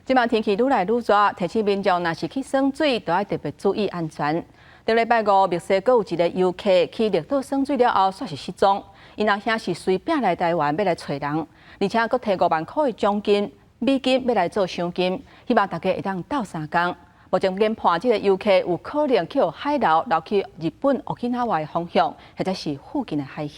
即摆天气愈来愈热，提醒民众若是去耍水，都要特别注意安全。伫礼拜五，密西阁有一个游客去绿岛耍水了后，煞是失踪。因阿兄是随拼来台湾要来找人，而且佫摕5万块的奖金、美金要来做赏金，希望大家会当斗3工。目前研判这个游客有可能去海流流去日本奥克纳瓦的方向，或者是附近的海域。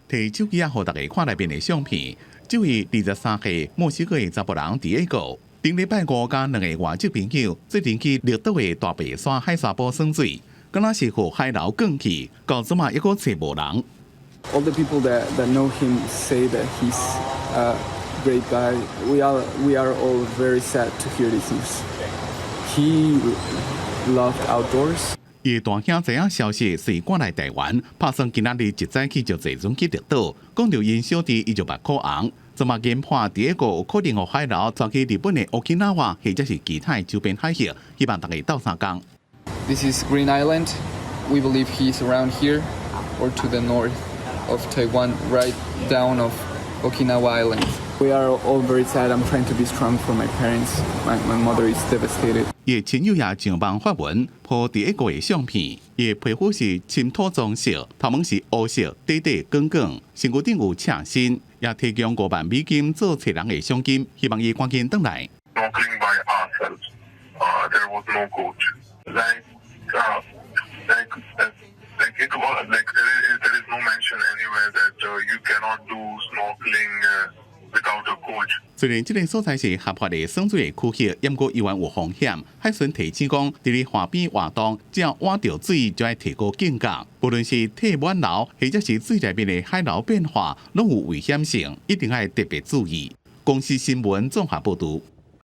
摕手机互大家看内面的相片，这位23岁墨西哥的查甫人Diego，顶礼拜五甲2个外籍朋友最近去绿岛的大白山海沙堡耍水，敢若是互海流卷去，到即嘛抑阁找无人。All the people that know him say that he's a great guy. We are all very sad to hear this news. He loved outdoors. 伊大兄知影消息，是赶来台湾，打算今仔日一早起就坐船去绿岛，讲到因小弟伊就8块红。即马研判第一个有可能互海流抓去日本的奥克纳瓦或者是其他周边海域，希望大家斗3工。This is Green Island. We believe he's around here or to the north of Taiwan, right down of Okinawa Island. We are all very sad. I'm trying to be strong for my parents. My mother is devastated. 伊亲友也上网发文，po第一个的相片。伊的皮肤是深土棕色，头毛是乌色，短短卷卷，身躯顶有赤心，也提供5万美金做找人的奖金，希望伊赶紧回来。Snorkeling by ourselves. There was no coach. Like there is no mention anywhere that you cannot do snorkeling without a coach. 虽然这个所在是合法的耍水的区域，不过因为有风险，海巡提醒讲，伫咧河边活动，只要挖到水就要提高警觉。无论是体满流，或者是水内面的海流变化，拢有危险性，一定要特别注意。公司新闻综合报道。